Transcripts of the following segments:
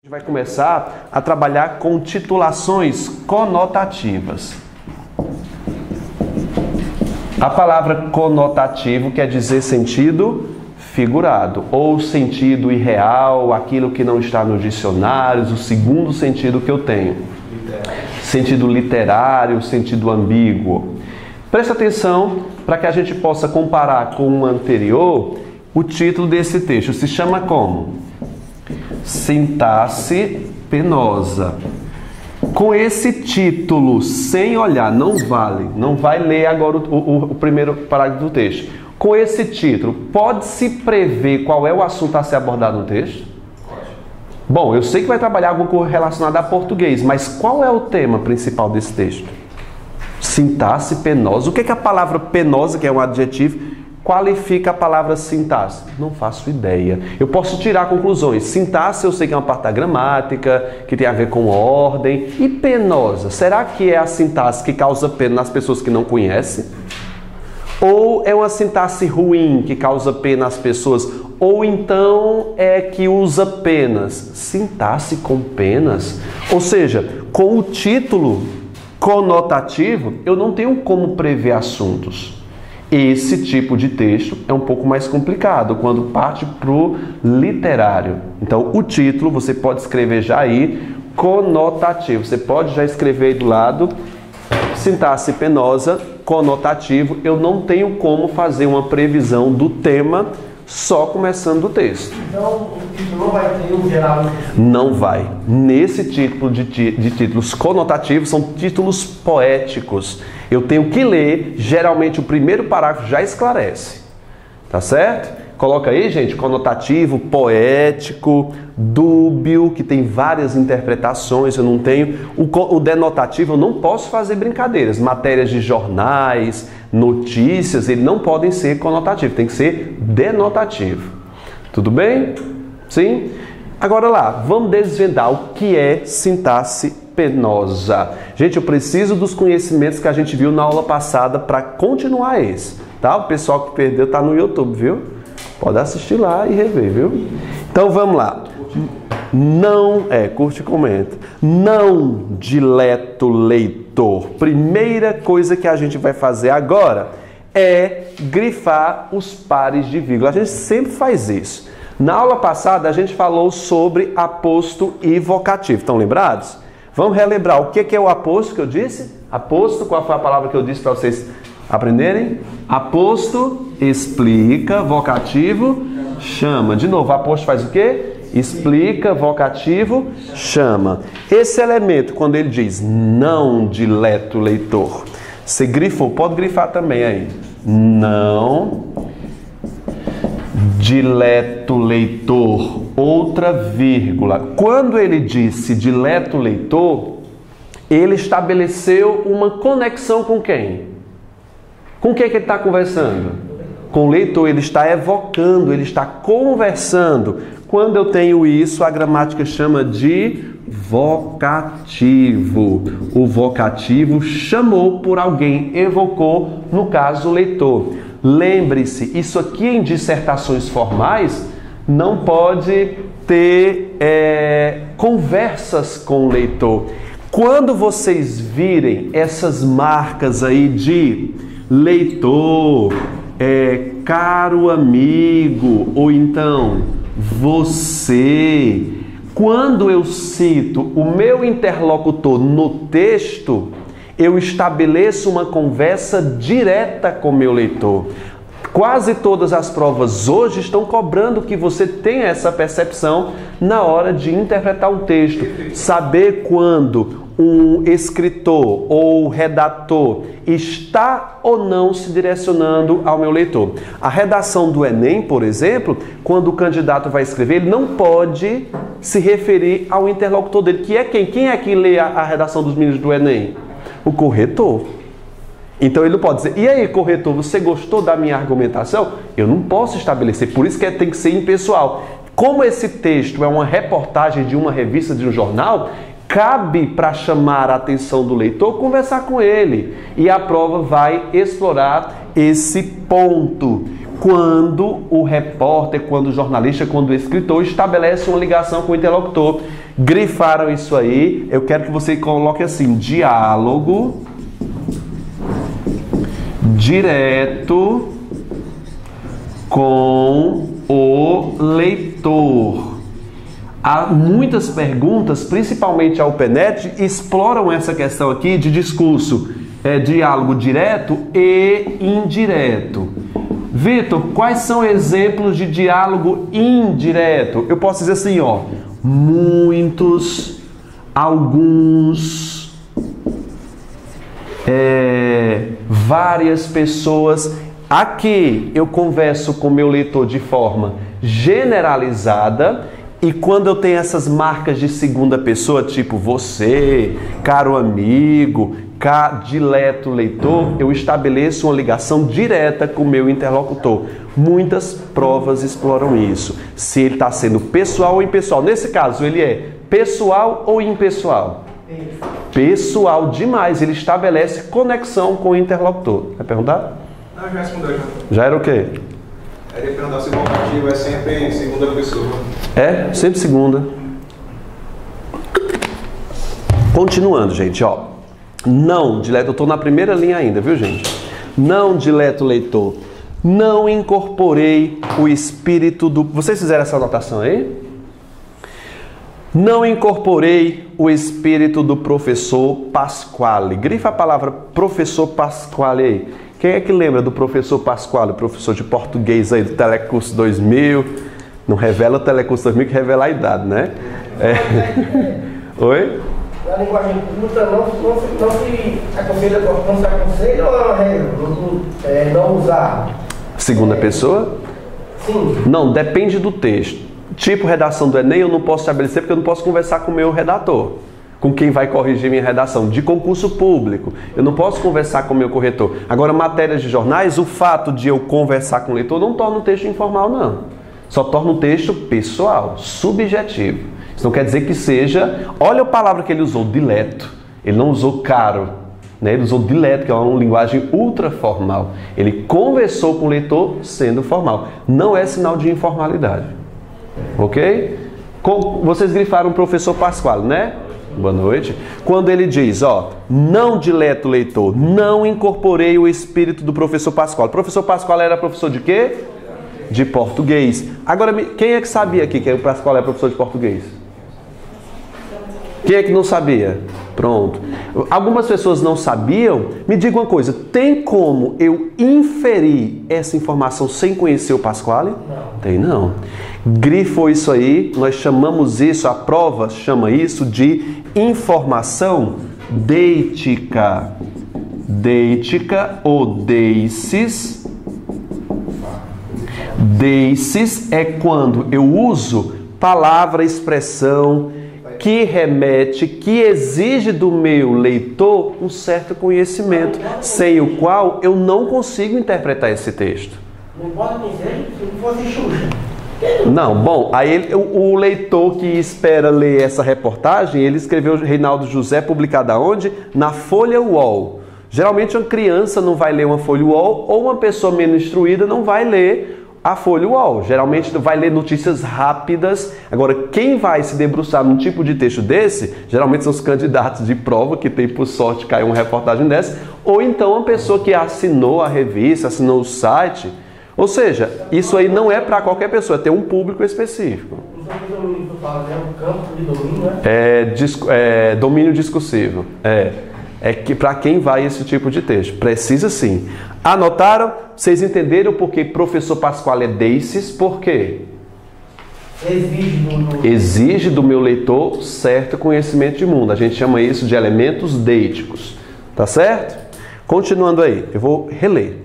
Vai começar a trabalhar com titulações conotativas. A palavra conotativo quer dizer sentido figurado, ou sentido irreal, aquilo que não está nos dicionários, o segundo sentido que eu tenho. Sentido literário, sentido ambíguo. Presta atenção para que a gente possa comparar com o anterior. O título desse texto se chama como? Sintaxe penosa. Com esse título, sem olhar, não vai ler agora o primeiro parágrafo do texto. Com esse título, pode-se prever qual é o assunto a ser abordado no texto? Bom, eu sei que vai trabalhar alguma coisa relacionada a português, mas qual é o tema principal desse texto? Sintaxe penosa. O que é a palavra penosa, que é um adjetivo, qualifica a palavra sintaxe? Não faço ideia. Eu posso tirar conclusões. Sintaxe eu sei que é uma parte da gramática, que tem a ver com ordem. E penosa? Será que é a sintaxe que causa pena nas pessoas que não conhecem? Ou é uma sintaxe ruim que causa pena nas pessoas? Ou então é que usa penas? Sintaxe com penas? Ou seja, com o título conotativo, eu não tenho como prever assuntos. Esse tipo de texto é um pouco mais complicado quando parte para o literário. Então, o título você pode escrever já aí, conotativo. Você pode já escrever aí do lado, sintaxe penosa, conotativo. Eu não tenho como fazer uma previsão do tema só começando o texto. Então, o título não vai ter um geral? Não vai. Nesse tipo de títulos conotativos, são títulos poéticos. Eu tenho que ler, geralmente o primeiro parágrafo já esclarece. Tá certo? Coloca aí, gente, conotativo, poético, dúbio, que tem várias interpretações. Eu não tenho. O denotativo, eu não posso fazer brincadeiras. Matérias de jornais, notícias, eles não podem ser conotativos, tem que ser denotativo. Tudo bem? Sim? Agora lá, vamos desvendar o que é sintaxe penosa. Gente, eu preciso dos conhecimentos que a gente viu na aula passada para continuar esse, tá? O pessoal que perdeu está no YouTube, viu? Pode assistir lá e rever, viu? Então vamos lá. Curte e comenta. Não dileto leitor. Primeira coisa que a gente vai fazer agora é grifar os pares de vírgula. A gente sempre faz isso. Na aula passada a gente falou sobre aposto e vocativo. Estão lembrados? Vamos relembrar o que é o aposto que eu disse? Aposto, qual foi a palavra que eu disse para vocês aprenderem? Aposto explica, vocativo chama. De novo, aposto faz o quê? Explica, vocativo chama. Esse elemento, quando ele diz não dileto leitor, você grifou, pode grifar também aí. Não dileto leitor, outra vírgula. Quando ele disse dileto leitor, ele estabeleceu uma conexão com quem? Com quem que ele está conversando? Com o leitor, ele está evocando, ele está conversando. Quando eu tenho isso, a gramática chama de vocativo. O vocativo chamou por alguém, evocou, no caso, o leitor. Lembre-se, isso aqui em dissertações formais não pode ter conversas com o leitor. Quando vocês virem essas marcas aí de leitor, caro amigo, ou então você, quando eu cito o meu interlocutor no texto, eu estabeleço uma conversa direta com o meu leitor. Quase todas as provas hoje estão cobrando que você tenha essa percepção na hora de interpretar um texto. Saber quando um escritor ou redator está ou não se direcionando ao meu leitor. A redação do Enem, por exemplo, quando o candidato vai escrever, ele não pode se referir ao interlocutor dele, que é quem? Quem é que lê a redação dos meninos do Enem? O corretor. Então ele não pode dizer, e aí corretor, você gostou da minha argumentação? Eu não posso estabelecer, por isso que tem que ser impessoal. Como esse texto é uma reportagem de uma revista, de um jornal, cabe para chamar a atenção do leitor conversar com ele. E a prova vai explorar esse ponto. quando o repórter, quando o jornalista, quando o escritor estabelece uma ligação com o interlocutor. Grifaram isso aí. Eu quero que você coloque assim: diálogo direto com o leitor. Há muitas perguntas, principalmente a UPNET, exploram essa questão aqui de discurso, diálogo direto e indireto. Vitor, quais são exemplos de diálogo indireto? Eu posso dizer assim, ó, muitos, alguns, várias pessoas. Aqui eu converso com o meu leitor de forma generalizada, e quando eu tenho essas marcas de segunda pessoa, tipo você, caro amigo, dileto leitor, eu estabeleço uma ligação direta com o meu interlocutor. Muitas provas exploram isso. Se ele está sendo pessoal ou impessoal. Nesse caso, ele é pessoal ou impessoal? Pessoal demais. Ele estabelece conexão com o interlocutor. Vai perguntar? Não, já respondeu. Já era o quê? Ele perguntar se o vocativo é sempre segunda pessoa. É, sempre segunda. Continuando, gente, ó. Não, dileto, eu estou na primeira linha ainda, viu, gente? Não, dileto leitor, não incorporei o espírito do... Vocês fizeram essa anotação aí? Não incorporei o espírito do professor Pasquale. Grifa a palavra professor Pasquale aí. Quem é que lembra do professor Pasquale, professor de português aí do Telecurso 2000? Não revela o Telecurso 2000, que revela a idade, né? Oi? Na linguagem culta não se aconselha ou é uma regra? Não usar. Segunda pessoa? Sim. Não, depende do texto. Tipo redação do Enem eu não posso estabelecer porque eu não posso conversar com o meu redator. Com quem vai corrigir minha redação. De concurso público, eu não posso conversar com o meu corretor. Agora, matérias de jornais, o fato de eu conversar com o leitor não torna o texto informal, não. Só torna o texto pessoal, subjetivo. Isso não quer dizer que seja... Olha a palavra que ele usou, dileto. Ele não usou caro, né? Ele usou dileto, que é uma linguagem ultra formal. Ele conversou com o leitor sendo formal. Não é sinal de informalidade. Ok? Vocês grifaram o professor Pasquale, né? Boa noite. Quando ele diz, ó, não dileto leitor, não incorporei o espírito do professor Pasquale. O professor Pasquale era professor de quê? De português. Agora, quem é que sabia aqui que o Pasquale é professor de português? Quem é que não sabia? Pronto. Algumas pessoas não sabiam. Me diga uma coisa, tem como eu inferir essa informação sem conhecer o Pasquale? Não. Tem não. Grifou isso aí, nós chamamos isso, a prova chama isso de informação deítica. Deítica ou deices. Deices é quando eu uso palavra, expressão que remete, que exige do meu leitor um certo conhecimento, sem o qual eu não consigo interpretar esse texto. Não importa quem seja, se não fosse Xuxa. Não, bom, aí o leitor que espera ler essa reportagem, ele escreveu Reinaldo José, publicada aonde? Na Folha UOL. Geralmente uma criança não vai ler uma Folha UOL, ou uma pessoa menos instruída não vai ler a Folha UOL. Geralmente vai ler notícias rápidas. Agora, quem vai se debruçar num tipo de texto desse, geralmente são os candidatos de prova, que tem por sorte cair uma reportagem dessa, ou então uma pessoa que assinou a revista, assinou o site. Ou seja, isso aí não é para qualquer pessoa, tem um público específico. É domínio discursivo. É que para quem vai esse tipo de texto. Precisa sim. Anotaram? Vocês entenderam por que professor Pasquale é deices? Por quê? Exige do meu leitor certo conhecimento de mundo. A gente chama isso de elementos deíticos. Tá certo? Continuando aí, eu vou reler.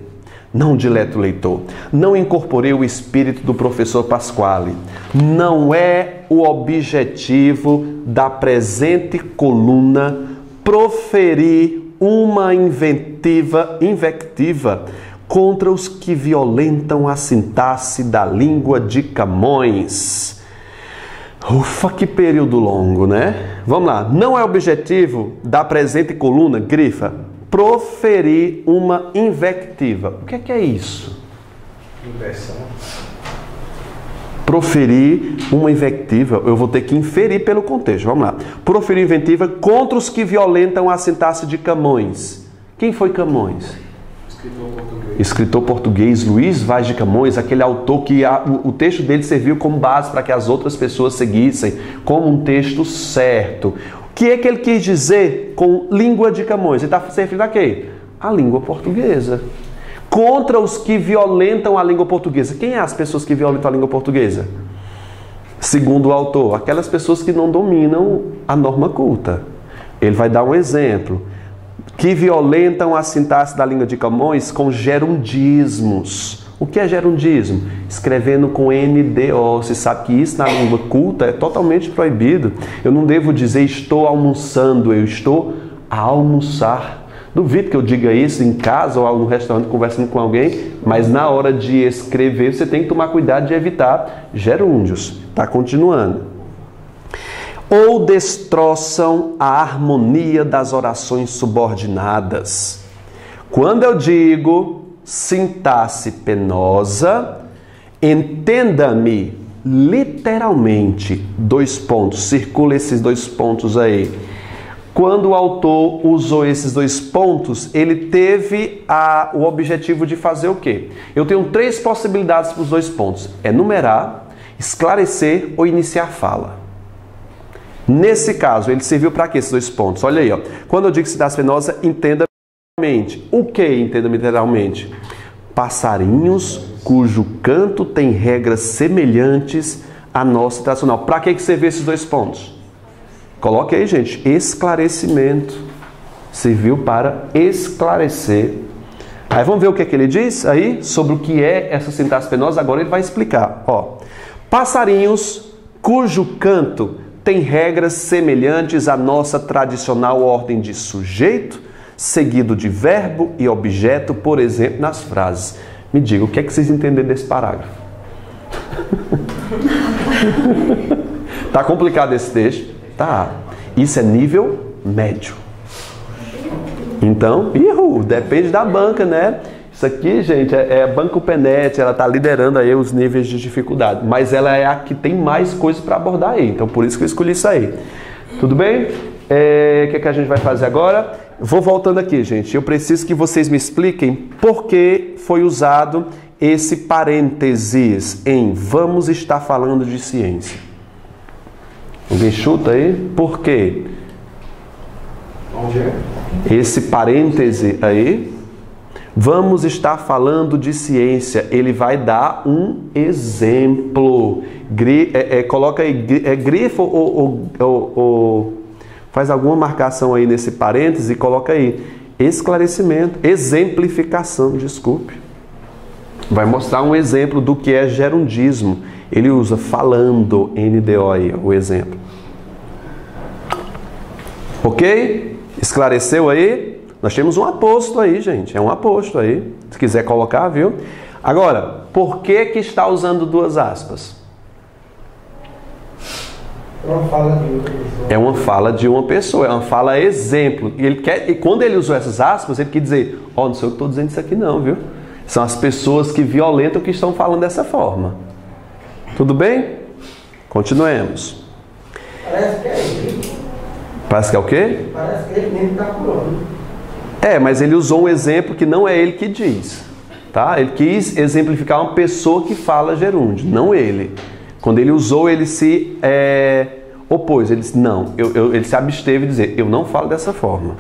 Não, dileto leitor, não incorporei o espírito do professor Pasquale. Não é o objetivo da presente coluna proferir uma invectiva contra os que violentam a sintaxe da língua de Camões. Ufa, que período longo, né? Vamos lá. Não é objetivo da presente coluna, grifa, proferir uma invectiva. O que é isso? Inversão. Proferir uma invectiva, eu vou ter que inferir pelo contexto, vamos lá. Proferir invectiva contra os que violentam a sintaxe de Camões. Quem foi Camões? Escritor português Luís Vaz de Camões, aquele autor que o texto dele serviu como base para que as outras pessoas seguissem como um texto certo. O que é que ele quis dizer com língua de Camões? Ele está se referindo a quê? A língua portuguesa. Contra os que violentam a língua portuguesa. Quem é as pessoas que violentam a língua portuguesa? Segundo o autor, aquelas pessoas que não dominam a norma culta. Ele vai dar um exemplo. Que violentam a sintaxe da língua de Camões com gerundismos. O que é gerundismo? Escrevendo com NDO. Você sabe que isso na língua culta é totalmente proibido. Eu não devo dizer estou almoçando, eu estou a almoçar. Duvido que eu diga isso em casa ou no restaurante conversando com alguém, mas na hora de escrever você tem que tomar cuidado de evitar gerúndios. Tá continuando. Ou destroçam a harmonia das orações subordinadas. Quando eu digo sintaxe penosa, entenda-me literalmente, 2 pontos, circula esses 2 pontos aí. Quando o autor usou esses 2 pontos, ele teve o objetivo de fazer o quê? Eu tenho 3 possibilidades para os 2 pontos. Enumerar, esclarecer ou iniciar fala. Nesse caso, ele serviu para quê esses 2 pontos? Olha aí, ó. Quando eu digo sintaxe penosa, entenda literalmente. O que entenda literalmente? Passarinhos cujo canto tem regras semelhantes à nossa tradicional. Para que serviu esses 2 pontos? Coloque aí, gente, esclarecimento. Serviu para esclarecer. Aí vamos ver o que é que ele diz aí sobre o que é essa sintaxe penosa. Agora ele vai explicar. Ó, passarinhos cujo canto tem regras semelhantes à nossa tradicional ordem de sujeito, seguido de verbo e objeto, por exemplo, nas frases. Me diga, o que é que vocês entenderam desse parágrafo? Tá complicado esse texto? Tá. Isso é nível médio. Então, depende da banca, né? Isso aqui, gente, é a Banco Penet, ela está liderando aí os níveis de dificuldade. Mas ela é a que tem mais coisas para abordar aí. Então, por isso que eu escolhi isso aí. Tudo bem? O que é que a gente vai fazer agora? Vou voltando aqui, gente. Eu preciso que vocês me expliquem por que foi usado esse parênteses em vamos estar falando de ciência. Alguém chuta aí? Por quê? Onde é? Esse parêntese aí, vamos estar falando de ciência. Ele vai dar um exemplo. Coloca aí, grifo ou faz alguma marcação aí nesse parêntese e coloca aí esclarecimento, exemplificação, desculpe. Vai mostrar um exemplo do que é gerundismo. Ele usa falando, NDO aí, o exemplo. Ok? Esclareceu aí? Nós temos um aposto aí, gente. É um aposto aí. Se quiser colocar, viu? Agora, por que que está usando 2 aspas? Uma fala de outra pessoa. É uma fala de uma pessoa, é uma fala exemplo. E quando ele usou essas aspas, ele quer dizer, não sei o que estou dizendo isso aqui não, viu? São as pessoas que violentam que estão falando dessa forma. Tudo bem? Continuemos. Parece que é ele. Parece que é o quê? Parece que ele mesmo está falando. Mas ele usou um exemplo que não é ele que diz. Tá? Ele quis exemplificar uma pessoa que fala gerúndio, não ele. Quando ele usou, ele se opôs. Ele disse, não, ele se absteve de dizer, eu não falo dessa forma.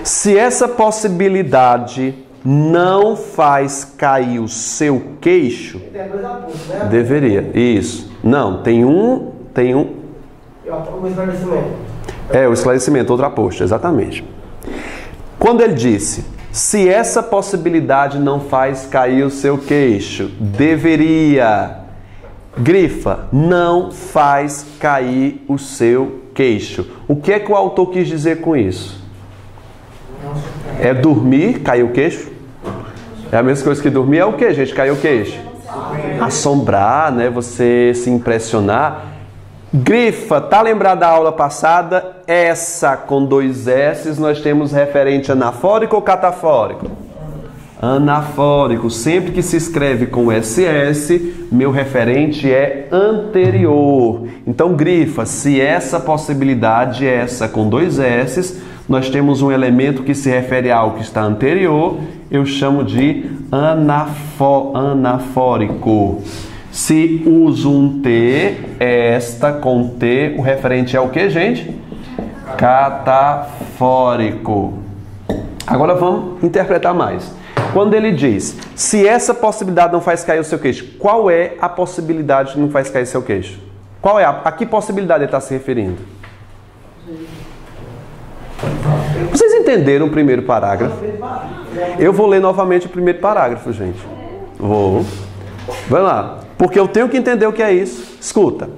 Se essa possibilidade não faz cair o seu queixo, Tem 2 apontos, né? deveria. Isso. Não, tem um. O esclarecimento. O esclarecimento, outro aposto, exatamente. Quando ele disse, se essa possibilidade não faz cair o seu queixo, deveria, grifa, não faz cair o seu queixo. O que é que o autor quis dizer com isso? É dormir, cair o queixo? É a mesma coisa que dormir, é o que, gente? Cair o queixo? Assombrar, né? Você se impressionar. Grifa, tá lembrado da aula passada? Essa com 2 S's nós temos referente anafórico ou catafórico? Anafórico. Sempre que se escreve com SS, meu referente é anterior. Então grifa, se essa possibilidade é essa com dois S, nós temos um elemento que se refere a algo que está anterior, eu chamo de anafórico. Se uso um T, esta com T, o referente é o que, gente? Catafórico. Agora vamos interpretar mais. Quando ele diz, se essa possibilidade não faz cair o seu queixo, qual é a possibilidade que não faz cair o seu queixo? Qual é a que possibilidade ele está se referindo? Vocês entenderam o primeiro parágrafo? Eu vou ler novamente o primeiro parágrafo, gente. Vou. Vai lá. Porque eu tenho que entender o que é isso. Escuta.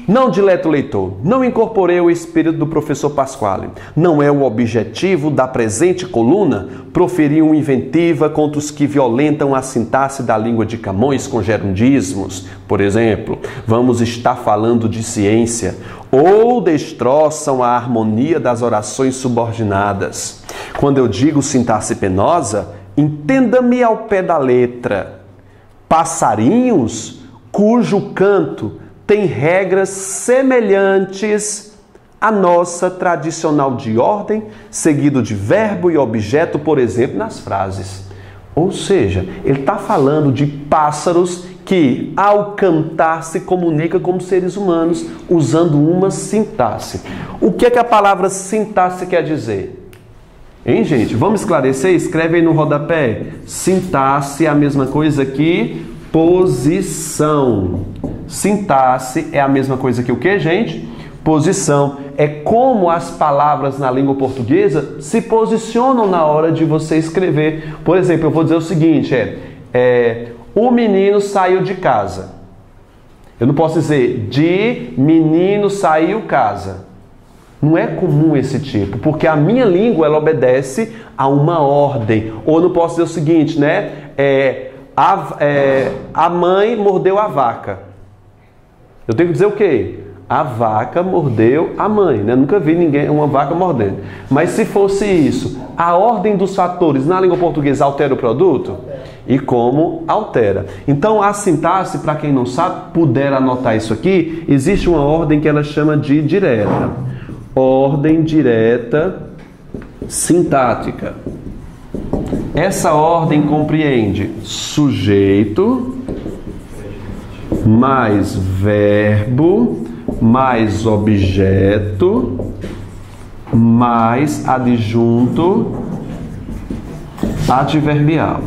Não, dileto leitor, não incorporei o espírito do professor Pasquale. Não é o objetivo da presente coluna proferir uma inventiva contra os que violentam a sintaxe da língua de Camões com gerundismos. Por exemplo, vamos estar falando de ciência, ou destroçam a harmonia das orações subordinadas. Quando eu digo sintaxe penosa, entenda-me ao pé da letra. Passarinhos cujo canto tem regras semelhantes à nossa tradicional de ordem, seguido de verbo e objeto, por exemplo, nas frases. Ou seja, ele está falando de pássaros que, ao cantar, se comunicam como seres humanos, usando uma sintaxe. O que é que a palavra sintaxe quer dizer? Hein, gente? Vamos esclarecer? Escreve aí no rodapé. Sintaxe é a mesma coisa que posição. Sintaxe é a mesma coisa que o que, gente? Posição. É como as palavras na língua portuguesa se posicionam na hora de você escrever. Por exemplo, eu vou dizer o seguinte, o menino saiu de casa. Eu não posso dizer de menino saiu casa. Não é comum esse tipo, porque a minha língua ela obedece a uma ordem. Ou eu não posso dizer o seguinte, né? A mãe mordeu a vaca. Eu tenho que dizer o quê? A vaca mordeu a mãe, né? Nunca vi uma vaca mordendo. Mas se fosse isso, a ordem dos fatores na língua portuguesa altera o produto? E como altera? Então a sintaxe, para quem não sabe, puder anotar isso aqui, existe uma ordem que ela chama de direta. Ordem direta sintática. Essa ordem compreende sujeito mais verbo mais objeto mais adjunto adverbial.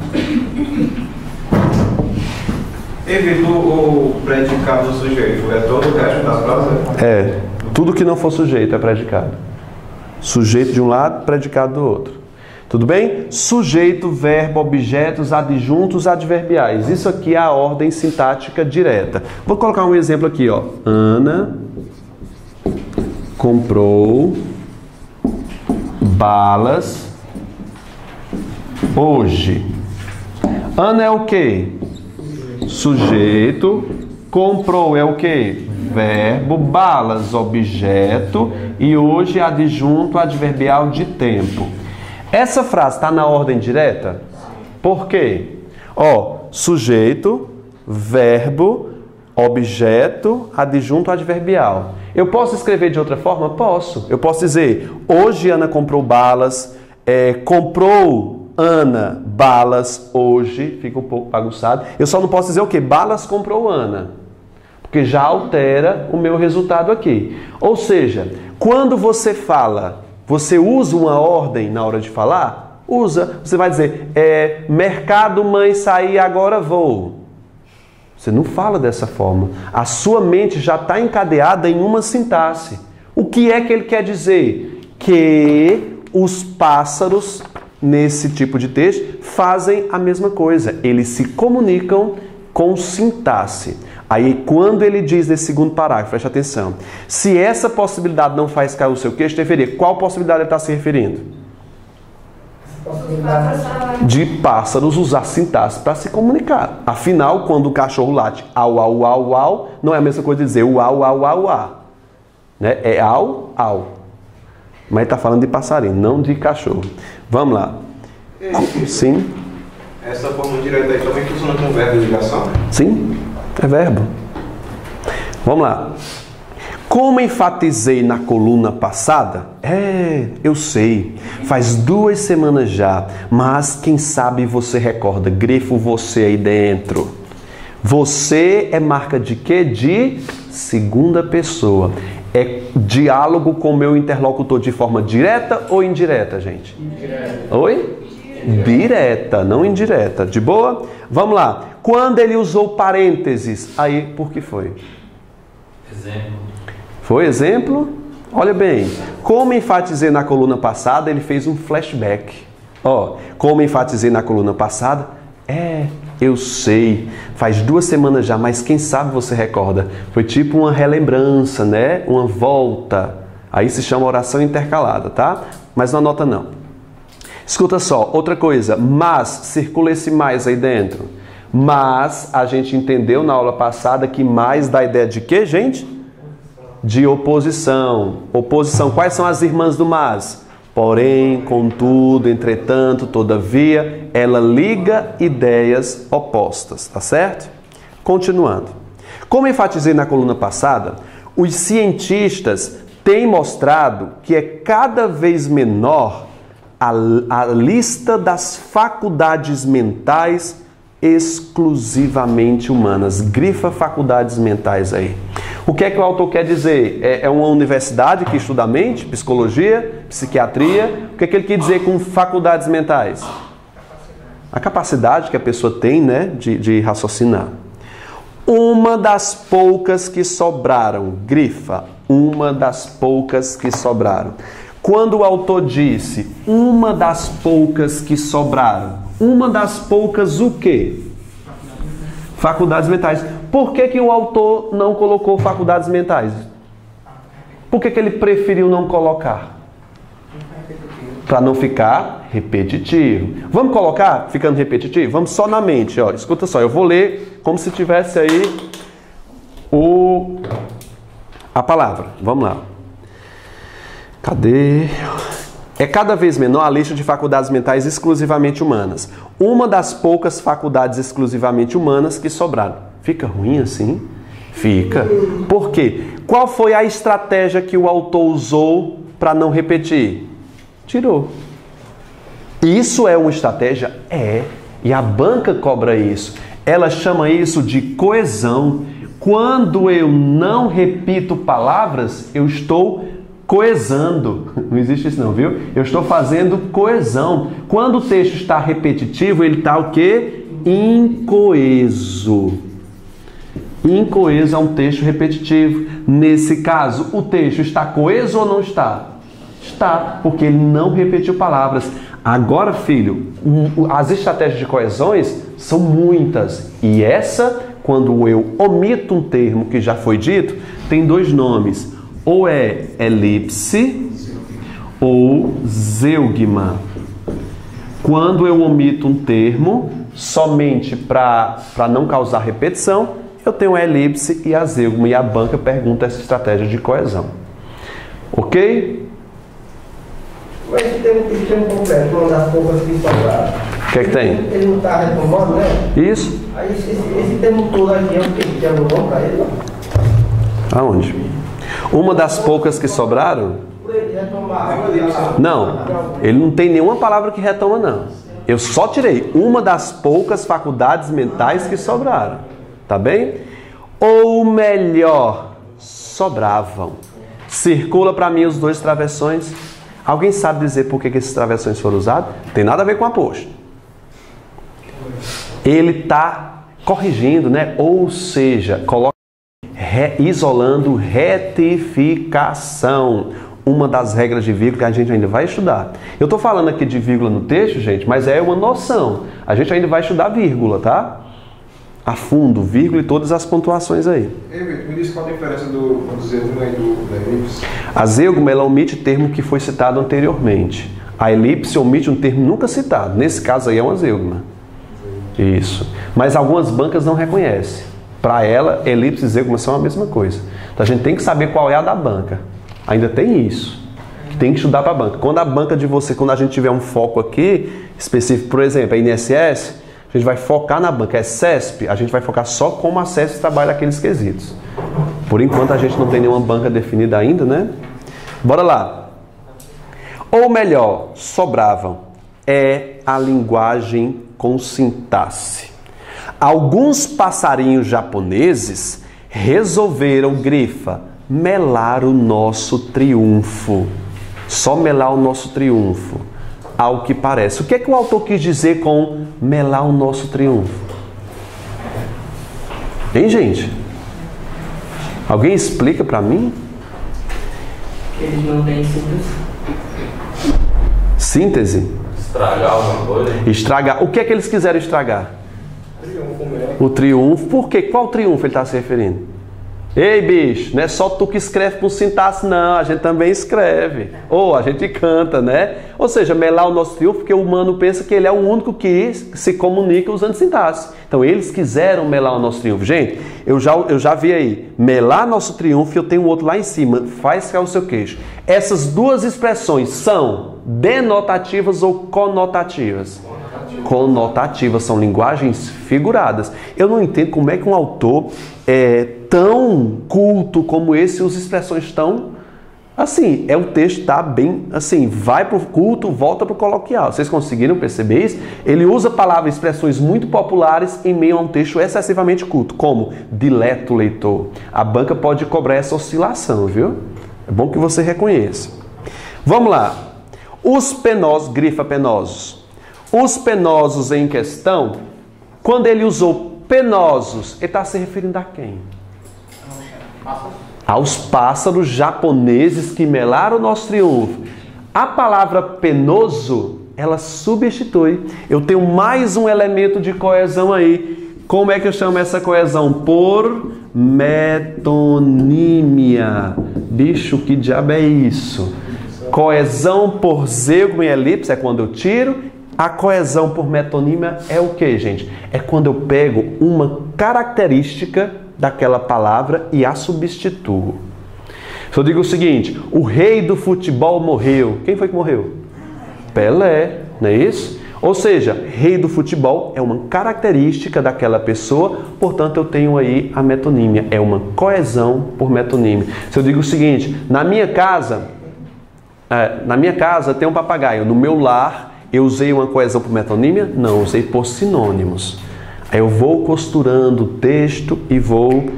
Evita o predicado do sujeito. É todo o resto da frase? Tudo que não for sujeito é predicado. Sujeito de um lado, predicado do outro. Tudo bem? Sujeito, verbo, objetos, adjuntos, adverbiais. Isso aqui é a ordem sintática direta. Vou colocar um exemplo aqui, ó. Ana comprou balas hoje. Ana é o quê? Sujeito. Comprou é o quê? Verbo. Balas, objeto. E hoje, adjunto adverbial de tempo. Essa frase está na ordem direta? Por quê? Sujeito, verbo, objeto, adjunto adverbial. Eu posso escrever de outra forma? Posso. Eu posso dizer, hoje Ana comprou balas, comprou Ana balas hoje, fica um pouco bagunçado. Eu só não posso dizer o quê? Balas comprou Ana. Porque já altera o meu resultado aqui. Ou seja, quando você fala... Você usa uma ordem na hora de falar? Usa. Você vai dizer, mercado, mãe, sair, agora vou. Você não fala dessa forma. A sua mente já está encadeada em uma sintaxe. O que é que ele quer dizer? Que os pássaros, nesse tipo de texto, fazem a mesma coisa. Eles se comunicam com sintaxe. Aí, quando ele diz nesse segundo parágrafo, preste atenção. Se essa possibilidade não faz cair o seu queixo, deveria. Qual possibilidade ele está se referindo? De pássaros usar sintaxe para se comunicar. Afinal, quando o cachorro late au, au, au, au, não é a mesma coisa de dizer uau, au, au, au. Né? É au, au. Mas ele está falando de passarinho, não de cachorro. Vamos lá. Sim. Essa forma direta aí também funciona com verbo de ligação? Sim, é verbo. Vamos lá. Como enfatizei na coluna passada, eu sei, faz 2 semanas já, mas quem sabe você recorda, grifo você aí dentro. Você é marca de quê? De segunda pessoa. É diálogo com o meu interlocutor de forma direta ou indireta, gente? Indireta. Oi? Direta, não indireta. De boa? Vamos lá. Quando ele usou parênteses, aí por que foi? Exemplo. Foi exemplo? Olha bem. Como enfatizei na coluna passada, ele fez um flashback. Como enfatizei na coluna passada, eu sei, faz 2 semanas já, mas quem sabe você recorda. Foi tipo uma relembrança, né? Uma volta. Aí se chama oração intercalada, tá? Mas não anota não. Escuta só, outra coisa. Mas, circula esse mais aí dentro. Mas, a gente entendeu na aula passada que mais dá ideia de quê, gente? De oposição. Oposição, quais são as irmãs do mas? Porém, contudo, entretanto, todavia, ela liga ideias opostas, tá certo? Continuando. Como enfatizei na coluna passada, os cientistas têm mostrado que é cada vez menor a lista das faculdades mentais exclusivamente humanas. Grifa faculdades mentais aí. O que é que o autor quer dizer? É uma universidade que estuda a mente, psicologia, psiquiatria. O que é que ele quer dizer com faculdades mentais? A capacidade que a pessoa tem, né, de raciocinar. Uma das poucas que sobraram. Grifa. Uma das poucas que sobraram. Quando o autor disse uma das poucas que sobraram, uma das poucas o quê? Faculdades mentais. Por que o autor não colocou faculdades mentais? Por que ele preferiu não colocar? Para não ficar repetitivo. Vamos colocar ficando repetitivo? Vamos só na mente. Escuta só, eu vou ler como se tivesse aí a palavra. Vamos lá. Cadê? É cada vez menor a lista de faculdades mentais exclusivamente humanas. Uma das poucas faculdades exclusivamente humanas que sobraram. Fica ruim assim? Fica. Por quê? Qual foi a estratégia que o autor usou para não repetir? Tirou. Isso é uma estratégia? E a banca cobra isso. Ela chama isso de coesão. Quando eu não repito palavras, eu estou coesando. Não existe isso não, viu? Eu estou fazendo coesão. Quando o texto está repetitivo, ele está o quê? Incoeso. Incoeso é um texto repetitivo. Nesse caso, o texto está coeso ou não está? Está, porque ele não repetiu palavras. Agora, filho, as estratégias de coesões são muitas. E essa, quando eu omito um termo que já foi dito, tem 2 nomes. Ou é elipse ou zeugma. Quando eu omito um termo somente para não causar repetição, eu tenho a elipse e a zeugma. E a banca pergunta essa estratégia de coesão. Ok? Mas tem um completo, uma das poucas que sobraram. O que é que tem? Ele não está retomando, né? Isso. Aí esse termo todo aqui é o que? Tem algum nome para ele? Aonde? Uma das poucas que sobraram? Não, ele não tem nenhuma palavra que retoma, não. Eu só tirei uma das poucas faculdades mentais que sobraram. Tá bem? Ou melhor, sobravam. Circula para mim os 2 travessões. Alguém sabe dizer por que esses travessões foram usados? Tem nada a ver com a posta. Ele está corrigindo, né? Ou seja, coloca isolando retificação. Uma das regras de vírgula que a gente ainda vai estudar. Eu estou falando aqui de vírgula no texto, gente, mas é uma noção. A gente ainda vai estudar vírgula, tá? A fundo, vírgula e todas as pontuações aí. Me diz qual a diferença do zeugma e da elipse. A zeugma, ela omite termo que foi citado anteriormente. A elipse omite um termo nunca citado. Nesse caso aí é uma zeugma. Isso. Mas algumas bancas não reconhecem. Para ela, elipse e zeugma são a mesma coisa. Então a gente tem que saber qual é a da banca. Ainda tem isso. Tem que estudar para a banca. Quando a banca de você, quando a gente tiver um foco aqui específico, por exemplo, a INSS, A gente vai focar na banca. É CESP, a gente vai focar só como a CESP trabalha aqueles quesitos. Por enquanto a gente não tem nenhuma banca definida ainda, né? Bora lá. Ou melhor, sobravam. É a linguagem com sintaxe. Alguns passarinhos japoneses resolveram, grifa, melar o nosso triunfo. Só melar o nosso triunfo. Ao que parece. O que é que o autor quis dizer com melar o nosso triunfo? Hein, gente? Alguém explica para mim? Eles não têm síntese. Síntese? Estragar alguma coisa? Estragar. O que é que eles quiseram estragar? O triunfo. Por quê? Qual triunfo ele está se referindo? Ei, bicho, não é só tu que escreve com sintaxe, não. A gente também escreve. Ou a gente canta, né? Ou seja, melar o nosso triunfo, porque o humano pensa que ele é o único que se comunica usando sintaxe. Então, eles quiseram melar o nosso triunfo. Gente, eu já vi aí. Melar nosso triunfo, e eu tenho um outro lá em cima. Faz cair o seu queixo. Essas duas expressões são denotativas ou conotativas? Conotativas, são linguagens figuradas. Eu não entendo como é que um autor tão culto como esse usa expressões tão assim. O texto está bem assim, vai para o culto, volta para o coloquial. Vocês conseguiram perceber isso? Ele usa palavras e expressões muito populares em meio a um texto excessivamente culto, como dileto leitor. A banca pode cobrar essa oscilação, viu? É bom que você reconheça. Vamos lá. Os penosos, grifa penosos. Os penosos em questão, quando ele usou penosos, ele está se referindo a quem? Aos pássaros japoneses que melaram o nosso triunfo. A palavra penoso, ela substitui. Eu tenho mais um elemento de coesão aí. Como é que eu chamo essa coesão? Por metonímia. Bicho, que diabo é isso? Coesão por zêgoma em elipse é quando eu tiro. A coesão por metonímia é o que, gente? É quando eu pego uma característica daquela palavra e a substituo. Se eu digo o seguinte, o rei do futebol morreu. Quem foi que morreu? Pelé, não é isso? Ou seja, rei do futebol é uma característica daquela pessoa, portanto eu tenho aí a metonímia. É uma coesão por metonímia. Se eu digo o seguinte, na minha casa tem um papagaio, no meu lar eu usei uma coesão por metonímia? Não, usei por sinônimos. Aí eu vou costurando o texto e vou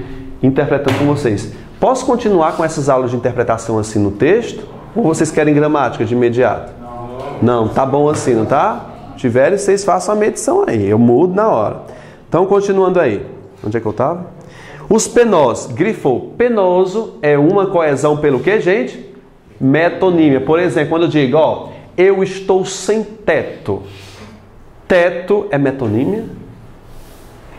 interpretando com vocês. Posso continuar com essas aulas de interpretação assim no texto? Ou vocês querem gramática de imediato? Não, tá bom assim, não tá? Tiverem, vocês façam a medição aí. Eu mudo na hora. Então, continuando aí. Onde é que eu estava? Os penosos. Grifou. Penoso é uma coesão pelo quê, gente? Metonímia. Por exemplo, quando eu digo, ó, eu estou sem teto. Teto é metonímia?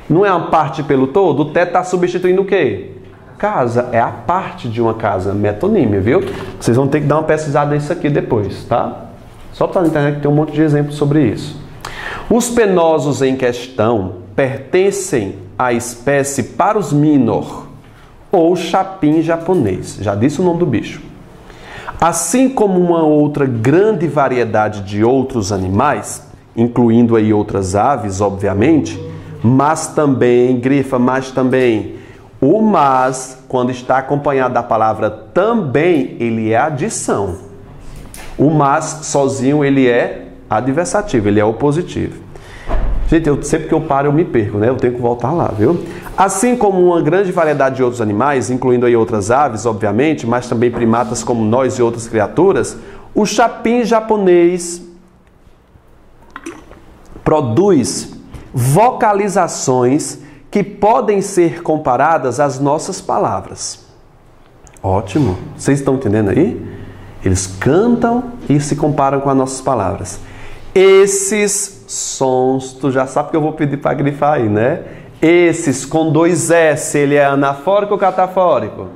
Não é uma parte pelo todo? O teto está substituindo o quê? Casa. É a parte de uma casa. Metonímia, viu? Vocês vão ter que dar uma pesquisada nisso aqui depois, tá? Só para na internet que tem um monte de exemplos sobre isso. Os penosos em questão pertencem à espécie Parus minor, ou chapim japonês. Já disse o nome do bicho. Assim como uma outra grande variedade de outros animais, incluindo aí outras aves, obviamente, mas também, o mas, quando está acompanhado da palavra também, ele é adição. O mas sozinho, ele é adversativo, ele é opositivo. Gente, sempre que eu paro eu me perco, né? Eu tenho que voltar lá, viu? Assim como uma grande variedade de outros animais, incluindo aí outras aves, obviamente, mas também primatas como nós e outras criaturas, o chapim japonês produz vocalizações que podem ser comparadas às nossas palavras. Ótimo! Vocês estão entendendo aí? Eles cantam e se comparam com as nossas palavras. Esses sons, tu já sabe que eu vou pedir para grifar aí, né? Esses com 2 S, ele é anafórico ou catafórico?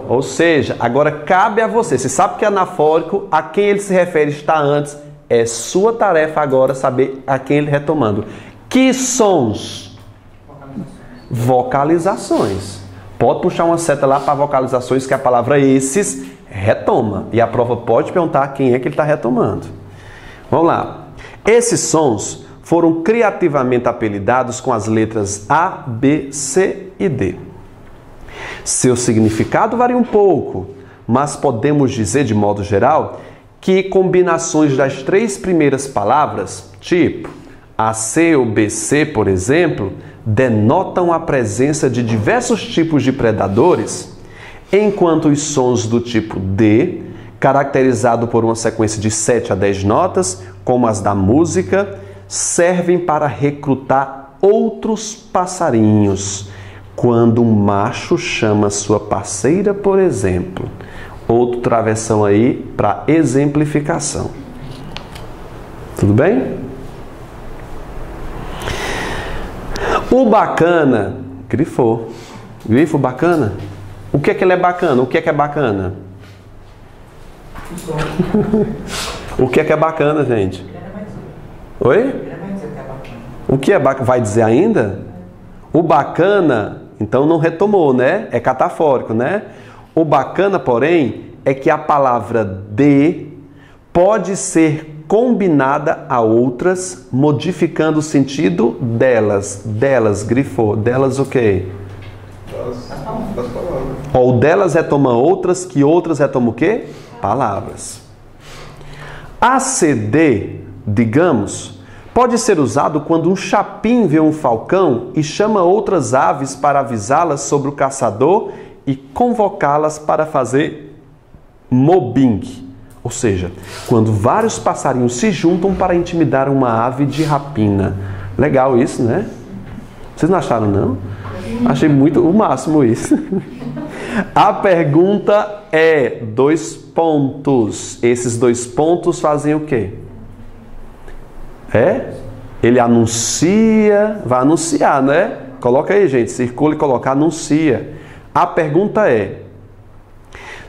Ou seja, agora cabe a você. Você sabe que é anafórico, a quem ele se refere está antes. É sua tarefa agora saber a quem ele retomando. Que sons? Vocalizações. Pode puxar uma seta lá para vocalizações que a palavra esses retoma. E a prova pode perguntar quem é que ele está retomando. Vamos lá. Esses sons foram criativamente apelidados com as letras A, B, C e D. Seu significado varia um pouco, mas podemos dizer de modo geral que combinações das 3 primeiras palavras, tipo AC ou BC, por exemplo, denotam a presença de diversos tipos de predadores, enquanto os sons do tipo D, caracterizado por uma sequência de 7 a 10 notas, como as da música, servem para recrutar outros passarinhos, quando um macho chama sua parceira, por exemplo. Outra versão aí para exemplificação. Tudo bem? O bacana, grifou. Grifo bacana? O que é que ele é bacana? O que é bacana? O que é bacana, gente? Oi? O que é bacana? Vai dizer ainda? O bacana, então não retomou, né? É catafórico, né? O bacana, porém, é que a palavra de pode ser combinada a outras, modificando o sentido delas. Delas, grifou. Delas o quê? Das palavras. Ou delas retoma outras, que outras retomam o quê? Palavras. ACD, digamos, pode ser usado quando um chapim vê um falcão e chama outras aves para avisá-las sobre o caçador e convocá-las para fazer mobbing. Ou seja, quando vários passarinhos se juntam para intimidar uma ave de rapina. Legal isso, né? Vocês não acharam, não? Achei muito o máximo isso. A pergunta é 2 pontos. Esses 2 pontos fazem o quê? Ele anuncia, vai anunciar, né? Coloca aí, gente, circula e coloca, anuncia. A pergunta é: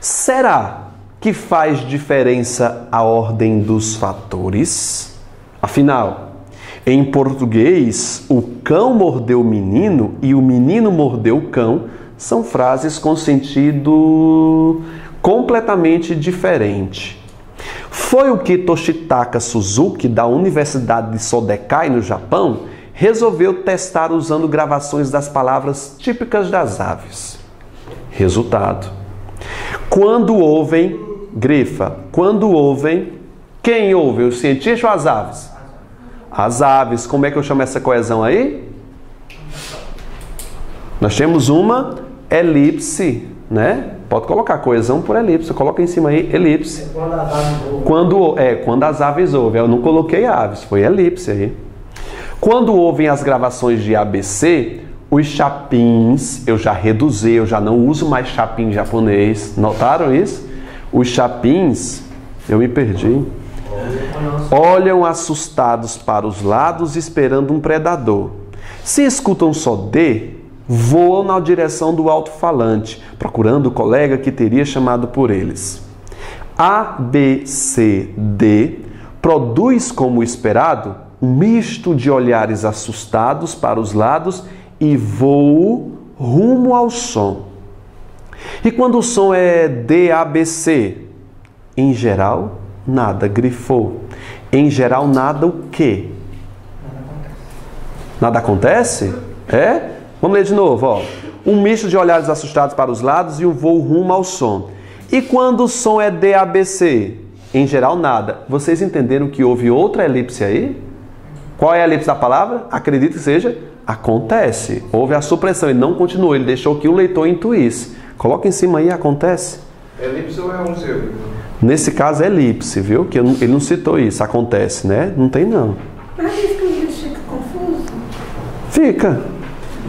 será que faz diferença a ordem dos fatores? Afinal, em português, o cão mordeu o menino e o menino mordeu o cão são frases com sentido completamente diferente. Foi o que Toshitaka Suzuki, da Universidade de Sodekai, no Japão, resolveu testar usando gravações das palavras típicas das aves. Resultado: quando ouvem, grifa, quando ouvem, quem ouve? Os cientistas ou as aves? As aves. Como é que eu chamo essa coesão aí? Nós temos uma elipse, né? Pode colocar coesão por elipse. Coloca em cima aí, elipse. Quando as aves ouvem. Eu não coloquei aves, foi elipse aí. Quando ouvem as gravações de ABC, os chapins, eu já reduzi, eu já não uso mais chapim japonês. Notaram isso? Os chapins, eu me perdi. Olham assustados para os lados esperando um predador. Se escutam só D, voam na direção do alto-falante, procurando o colega que teria chamado por eles. A, B, C, D produz, como esperado, um misto de olhares assustados para os lados e voo rumo ao som. E quando o som é D-A-B-C? Em geral, nada, grifou. Em geral, nada o quê? Nada acontece? Vamos ler de novo, ó. Um misto de olhares assustados para os lados e um voo rumo ao som. E quando o som é D-A-B-C? Em geral, nada. Vocês entenderam que houve outra elipse aí? Qual é a elipse da palavra? Acredito que seja acontece. Houve a supressão, ele não continuou, ele deixou que o leitor intuísse. Coloca em cima aí, acontece. Elipse ou é um zero? Nesse caso é elipse, viu? Que ele não citou isso, acontece, né? Não tem não. Mas isso que ele fica confuso. Fica.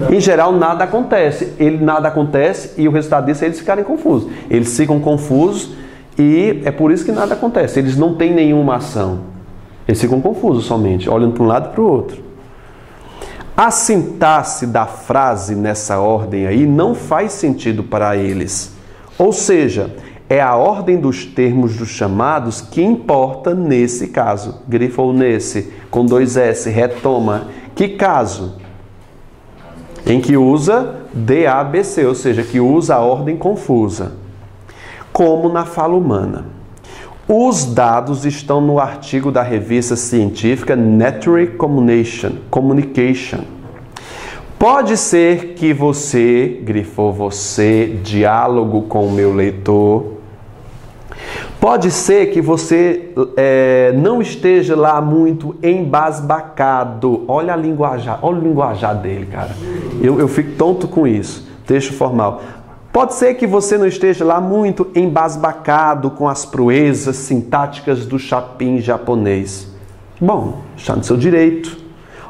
Em geral, nada acontece. Nada acontece e o resultado disso é eles ficarem confusos. Eles ficam confusos e é por isso que nada acontece. Eles não têm nenhuma ação. Eles ficam confusos somente, olhando para um lado e para o outro. A sintaxe da frase nessa ordem aí não faz sentido para eles. Ou seja, é a ordem dos termos dos chamados que importa nesse caso. Grifou nesse, com 2 S, retoma. Que caso? Em que usa D-A-B-C, ou seja, que usa a ordem confusa. Como na fala humana. Os dados estão no artigo da revista científica Nature Communication. Pode ser que você, grifou você, diálogo com o meu leitor. Pode ser que você não esteja lá muito embasbacado. Olha o linguajar dele, cara. Eu fico tonto com isso. Texto formal. Pode ser que você não esteja lá muito embasbacado com as proezas sintáticas do chapim japonês. Bom, está no seu direito,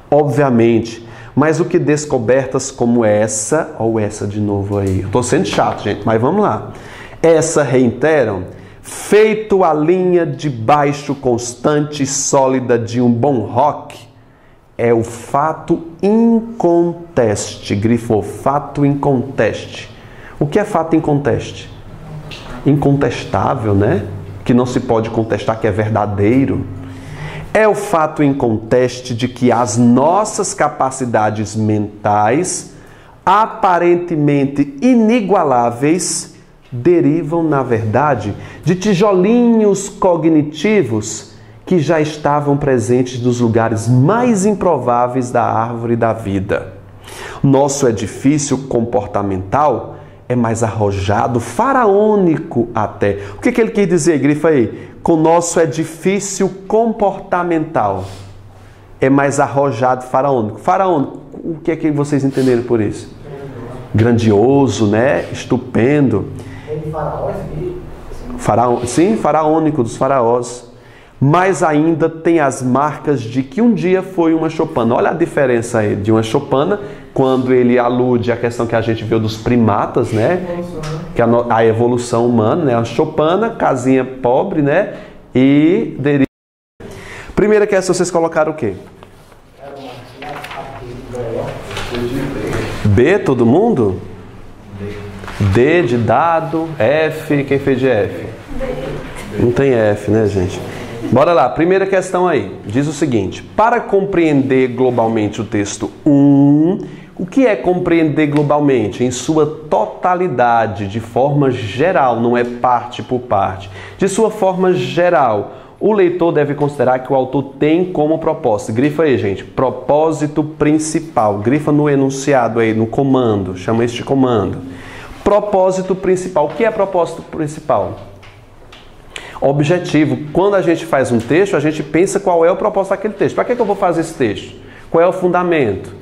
obviamente. Mas o que descobertas como essa, ou essa de novo aí, eu estou sendo chato, gente, mas vamos lá. Essa reiteram, feito a linha de baixo constante e sólida de um bom rock, é o fato inconteste. Grifou, fato inconteste. O que é fato inconteste? Incontestável, né? Que não se pode contestar, que é verdadeiro. É o fato inconteste de que as nossas capacidades mentais, aparentemente inigualáveis, derivam, na verdade, de tijolinhos cognitivos que já estavam presentes nos lugares mais improváveis da árvore da vida. Nosso edifício comportamental é mais arrojado, faraônico até. O que ele quer dizer? Grifa aí. Com nosso edifício comportamental é mais arrojado, faraônico. Faraônico, o que é que vocês entenderam por isso? Grandioso, né? Estupendo. Sim, faraônico, dos faraós. Mas ainda tem as marcas de que um dia foi uma choupana. Olha a diferença aí de uma choupana, quando ele alude à questão que a gente viu dos primatas, né? Que a evolução humana, né? A choupana, casinha pobre, né? E deriva. Primeira questão, vocês colocaram o quê? B, todo mundo? D de dado, F, quem fez de F? Não tem F, né, gente? Bora lá, primeira questão aí. Diz o seguinte: para compreender globalmente o texto 1, o que é compreender globalmente? Em sua totalidade, de forma geral, não é parte por parte. De sua forma geral, o leitor deve considerar que o autor tem como propósito. Grifa aí, gente. Propósito principal. Grifa no enunciado aí, no comando. Chama este comando. Propósito principal. O que é propósito principal? Objetivo. Quando a gente faz um texto, a gente pensa qual é o propósito daquele texto. Para que eu vou fazer esse texto? Qual é o fundamento?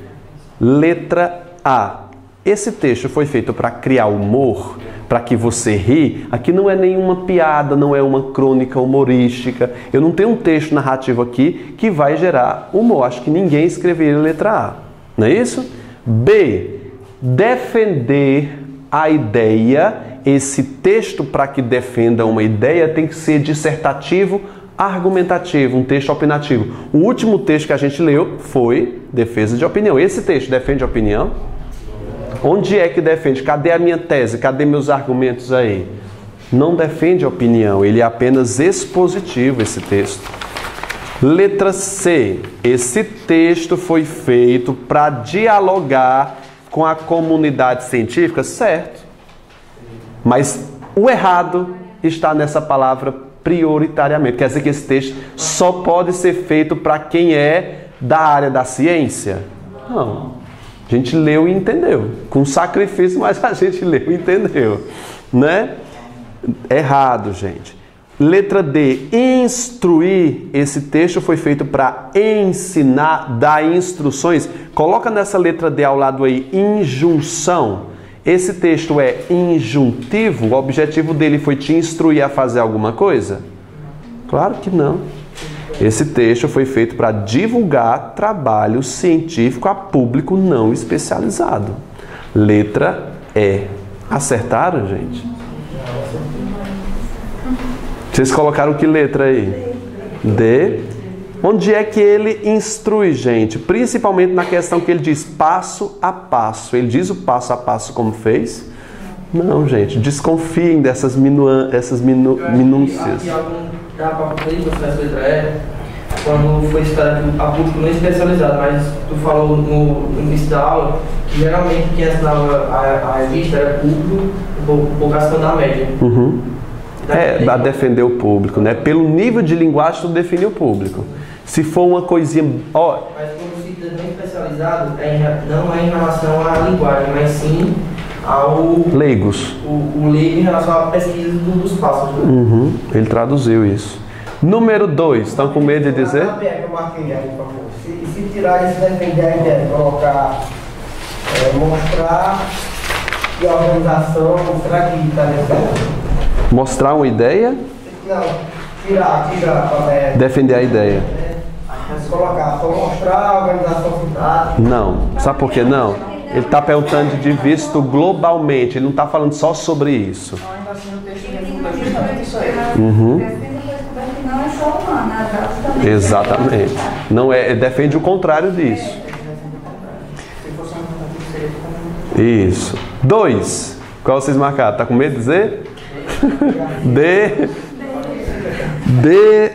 Letra A. Esse texto foi feito para criar humor, para que você ri. Aqui não é nenhuma piada, não é uma crônica humorística. Eu não tenho um texto narrativo aqui que vai gerar humor. Acho que ninguém escreveria letra A. Não é isso? B. Defender a ideia. Esse texto, para que defenda uma ideia, tem que ser dissertativo, argumentativo, um texto opinativo. O último texto que a gente leu foi defesa de opinião. Esse texto defende opinião? Onde é que defende? Cadê a minha tese? Cadê meus argumentos aí? Não defende opinião, ele é apenas expositivo, esse texto. Letra C. Esse texto foi feito para dialogar com a comunidade científica, certo? Mas o errado está nessa palavra prioritariamente. Quer dizer que esse texto só pode ser feito para quem é da área da ciência? Não. A gente leu e entendeu. Com sacrifício, mas a gente leu e entendeu. Né? Errado, gente. Letra D. Instruir. Esse texto foi feito para ensinar, dar instruções. Coloca nessa letra D ao lado aí, injunção. Esse texto é injuntivo? O objetivo dele foi te instruir a fazer alguma coisa? Claro que não. Esse texto foi feito para divulgar trabalho científico a público não especializado. Letra E. Acertaram, gente? Vocês colocaram que letra aí? D. Onde é que ele instrui, gente? Principalmente na questão que ele diz passo a passo. Ele diz o passo a passo como fez? Não, gente. Desconfiem dessas minúcias. Aqui dá para poder você essa letra E, quando foi citado a público não especializado, mas tu falou no início da aula que geralmente quem assinava a revista era público, por causa da média. Uhum. A defender o público, né? Pelo nível de linguagem, tu define o público. Se for uma coisinha... Ó, mas quando se diz bem especializado, não é em relação à linguagem, mas sim ao... leigos. O leigo em relação à pesquisa dos pássaros. Uhum, ele traduziu isso. Número 2, estão com medo de dizer? Se tirar esse defender a ideia, colocar, mostrar e a organização, será que está necessário? Mostrar uma ideia? Não, tirar. Defender a ideia. Colocar, só mostrar a organização sintática. Não. Sabe por que não? Ele está perguntando de visto globalmente, ele não está falando só sobre isso. Uhum. Não é só humana, também. Exatamente. Não é, defende o contrário disso. Isso. 2. Qual vocês marcaram? Tá com medo de dizer?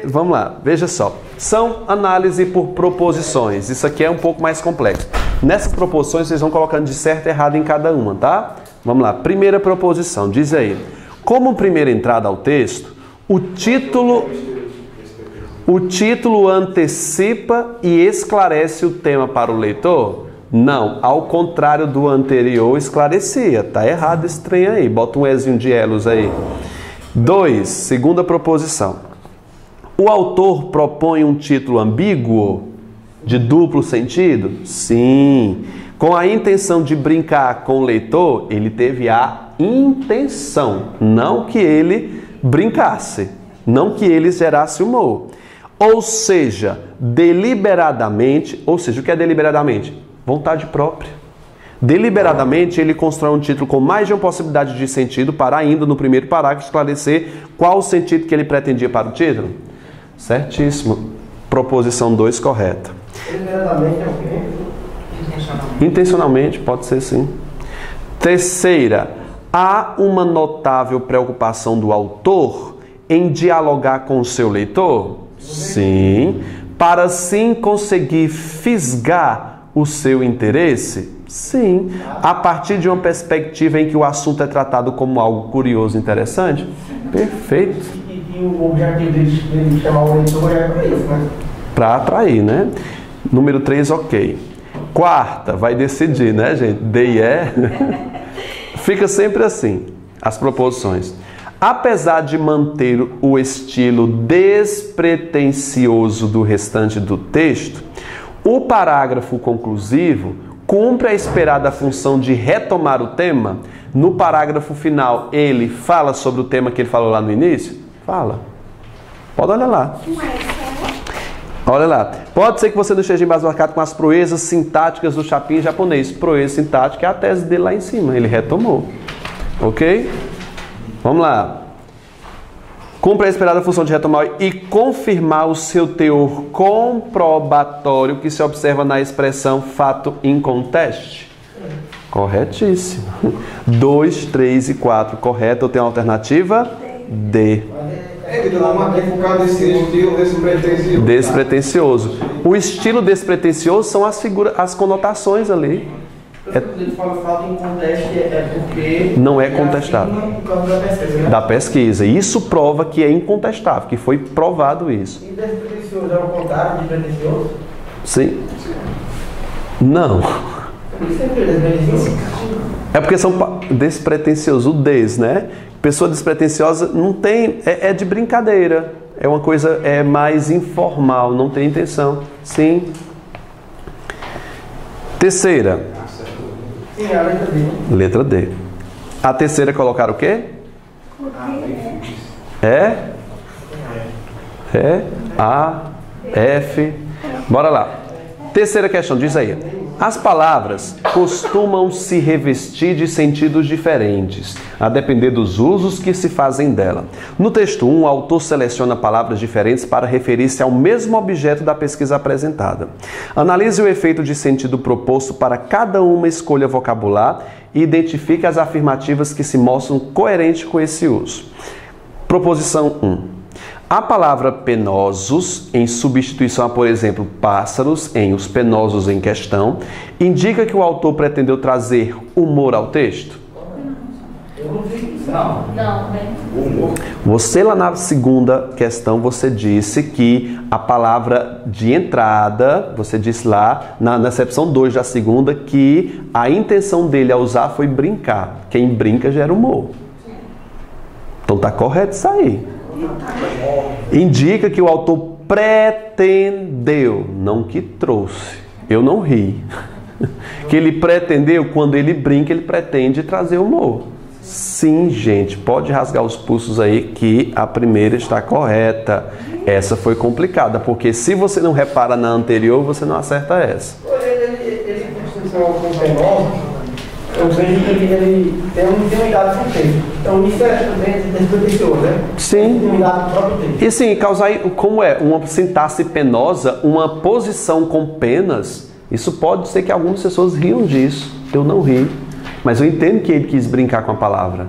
Vamos lá, veja só. São análise por proposições. Isso aqui é um pouco mais complexo. Nessas proposições vocês vão colocando de certo e errado em cada uma, tá? Vamos lá, primeira proposição, diz aí. Como primeira entrada ao texto, o título antecipa e esclarece o tema para o leitor? Não, ao contrário do anterior, esclarecia. Tá errado esse trem aí. Bota um ezinho de elos aí. 2, segunda proposição. O autor propõe um título ambíguo, de duplo sentido? Sim. Com a intenção de brincar com o leitor, ele teve a intenção, não que ele brincasse, não que ele gerasse humor. Ou seja, deliberadamente, o que é deliberadamente? Vontade própria. Deliberadamente, ele constrói um título com mais de uma possibilidade de sentido para ainda no primeiro parágrafo esclarecer qual o sentido que ele pretendia para o título. Certíssimo. Proposição 2 correta. Deliberadamente é o quê? Intencionalmente, pode ser sim. Terceira, há uma notável preocupação do autor em dialogar com o seu leitor? Sim. Para assim conseguir fisgar o seu interesse? Sim. A partir de uma perspectiva em que o assunto é tratado como algo curioso e interessante? Perfeito. E o objetivo dele chamar o leitor é para isso, né? Para atrair, né? Número 3, ok. Quarta, vai decidir, né, gente? D e E. Fica sempre assim, as proposições. Apesar de manter o estilo despretensioso do restante do texto, o parágrafo conclusivo cumpre a esperada função de retomar o tema. No parágrafo final, ele fala sobre o tema que ele falou lá no início? Fala. Pode olhar lá. Olha lá. Pode ser que você não esteja embasbacado com as proezas sintáticas do Chapin japonês. Proeza sintática é a tese dele lá em cima. Ele retomou. Ok? Vamos lá. Cumpre a esperada função de retomar e confirmar o seu teor comprobatório que se observa na expressão fato inconteste. Corretíssimo. 2, 3 e 4. Correto. Eu tenho a alternativa? D. Ele dá uma focada nesse estilo despretensioso. Despretensioso. O estilo despretensioso são as figuras, as conotações ali. Quando ele fala falta em conteste é porque... Não é contestado. Por causa da pesquisa, né? Da pesquisa. Isso prova que é incontestável, que foi provado isso. E despretensioso é o contrário de pretensioso? Sim. Não. Por isso é despretensioso? É porque são despretensioso, o des, né? Pessoa despretensiosa não tem, é de brincadeira. É uma coisa mais informal, não tem intenção. Sim. Terceira. Sim, a letra D. Letra D. A terceira colocar o quê? A, F. Bora lá. Terceira questão, diz aí. As palavras costumam se revestir de sentidos diferentes, a depender dos usos que se fazem dela. No texto 1, o autor seleciona palavras diferentes para referir-se ao mesmo objeto da pesquisa apresentada. Analise o efeito de sentido proposto para cada uma escolha vocabular e identifique as afirmativas que se mostram coerentes com esse uso. Proposição 1. A palavra penosos, em substituição a, por exemplo, pássaros, em os penosos em questão, indica que o autor pretendeu trazer humor ao texto? Eu não vi isso. Não, bem. Você lá na segunda questão, você disse que a palavra de entrada, você disse lá, na excepção 2 da segunda, que a intenção dele a usar foi brincar. Quem brinca gera humor. Então tá correto isso aí. Indica que o autor pretendeu, não que trouxe. Eu não ri. Que ele pretendeu, quando ele brinca, ele pretende trazer humor. Sim, gente, pode rasgar os pulsos aí que a primeira está correta. Essa foi complicada, porque se você não repara na anterior, você não acerta essa. Ele com o fenômeno, eu vejo que ele tem um dado com o texto. Então isso é também desperdiçou, né? Sim. Tem um dado do próprio texto. E sim, causar, como é uma sintaxe penosa, uma posição com penas, isso pode ser que algumas pessoas riam disso. Eu não ri. Mas eu entendo que ele quis brincar com a palavra.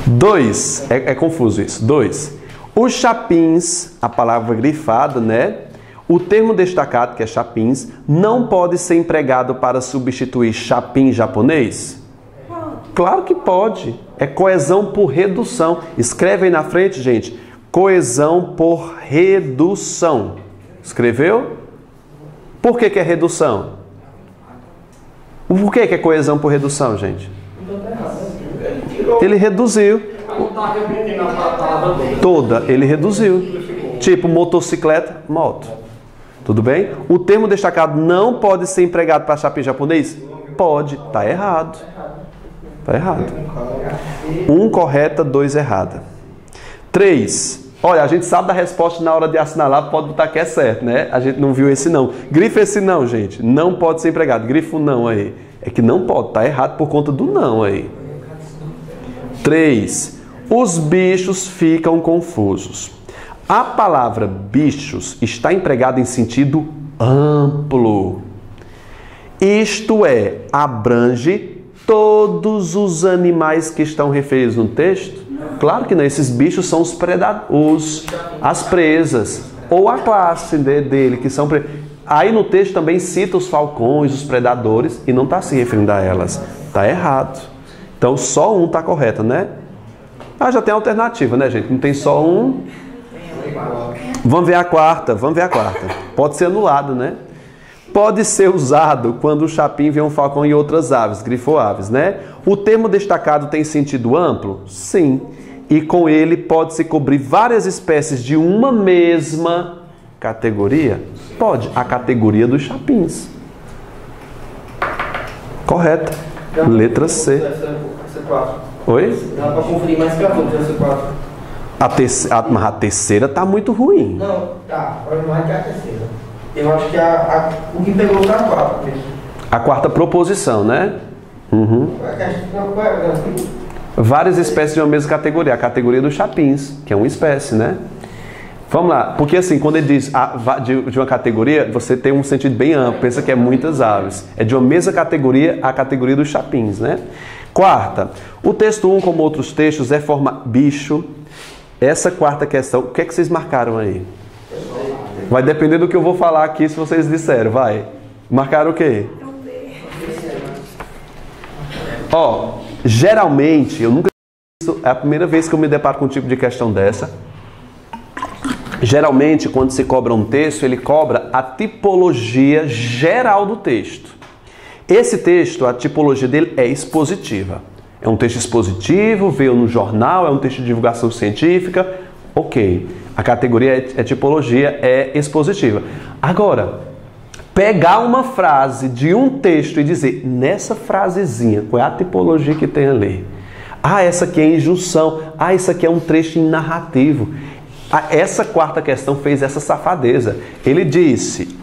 2, é confuso isso. 2. Os chapins, a palavra grifada, né? O termo destacado, que é chapins, não pode ser empregado para substituir chapim japonês? Claro que pode. É coesão por redução. Escreve aí na frente, gente. Coesão por redução. Escreveu? Por que é redução? Por que é coesão por redução, gente? Ele reduziu. Toda, ele reduziu. Tipo motocicleta, moto. Tudo bem? O termo destacado não pode ser empregado para chapim japonês? Pode. Tá errado. Tá errado. 1 correta, 2 errada. 3. Olha, a gente sabe da resposta na hora de assinalar, pode botar que é certo, né? A gente não viu esse não. Grifa esse não, gente. Não pode ser empregado. Grifa o não aí. É que não pode, tá errado por conta do não aí. 3. Os bichos ficam confusos. A palavra bichos está empregada em sentido amplo. Isto é, abrange todos os animais que estão referidos no texto? Claro que não, esses bichos são os predadores, as presas, ou a classe dele, que são... Aí no texto também cita os falcões, os predadores, e não está se referindo a elas. Está errado. Então só um está correto, né? Ah, já tem alternativa, né, gente? Não tem só um. Vamos ver a quarta, Pode ser anulado, né? Pode ser usado quando o chapim vê um falcão e outras aves, grifoaves, né? O termo destacado tem sentido amplo? Sim. E com ele pode-se cobrir várias espécies de uma mesma categoria? Pode. A categoria dos chapins. Correto. Letra C. Oi? Dá para conferir mais que a outra, essa 4. Mas a terceira tá muito ruim. Não, tá. Mais que a terceira. Eu acho que o que pegou foi a 4 mesmo. A quarta proposição, né? Uhum. Várias espécies de uma mesma categoria. A categoria dos chapins, que é uma espécie, né? Vamos lá. Porque assim, quando ele diz de uma categoria, você tem um sentido bem amplo. Pensa que é muitas aves. É de uma mesma categoria, a categoria dos chapins, né? Quarta. O texto 1, como outros textos, é forma bicho. Essa quarta questão, o que é que vocês marcaram aí? Vai depender do que eu vou falar aqui, se vocês disseram, vai. Marcaram o quê? Ó, geralmente, eu nunca... É a primeira vez que eu me deparo com um tipo de questão dessa. Geralmente, quando se cobra um texto, ele cobra a tipologia geral do texto. Esse texto, a tipologia dele é expositiva. É um texto expositivo, veio no jornal, é um texto de divulgação científica. Ok. A categoria é tipologia, é expositiva. Agora, pegar uma frase de um texto e dizer, nessa frasezinha, qual é a tipologia que tem ali? Ah, essa aqui é injunção. Ah, isso aqui é um trecho narrativo. Essa quarta questão fez essa safadeza. Ele disse,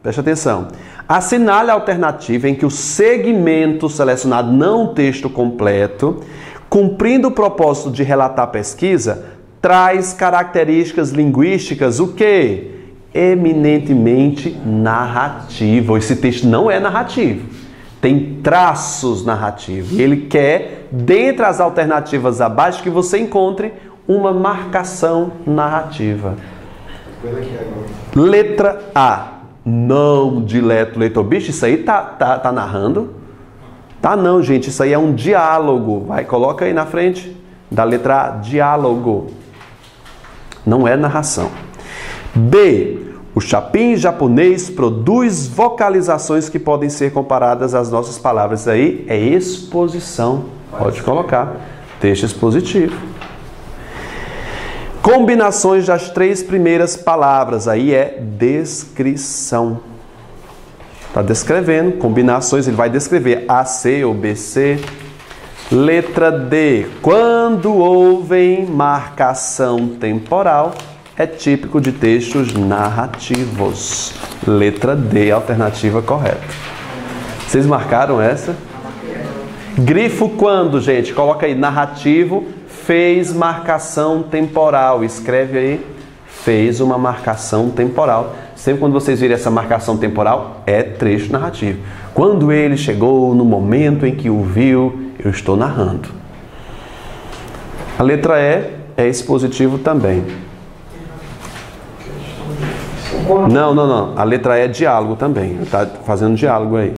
preste atenção. Assinale a alternativa em que o segmento selecionado, não o texto completo, cumprindo o propósito de relatar a pesquisa, traz características linguísticas, o quê? Eminentemente narrativo. Esse texto não é narrativo. Tem traços narrativos. Ele quer, dentre as alternativas abaixo, que você encontre uma marcação narrativa. Letra A. Não, dileto leitor. Bicho, isso aí tá narrando? Tá não, gente, isso aí é um diálogo. Vai, coloca aí na frente da letra A, diálogo. Não é narração. B. O Chapin japonês produz vocalizações que podem ser comparadas às nossas palavras. Isso aí é exposição. Pode colocar. Texto expositivo. Combinações das 3 primeiras palavras. Aí é descrição. Está descrevendo. Combinações, ele vai descrever AC ou BC. Letra D. Quando ouvem marcação temporal, é típico de textos narrativos. Letra D, alternativa correta. Vocês marcaram essa? Grifo quando, gente? Coloca aí, narrativo, fez marcação temporal. Escreve aí, fez uma marcação temporal. Sempre quando vocês virem essa marcação temporal, é trecho narrativo. Quando ele chegou no momento em que o viu, eu estou narrando. A letra E é expositivo também. Não. A letra E é diálogo também. Está fazendo diálogo aí.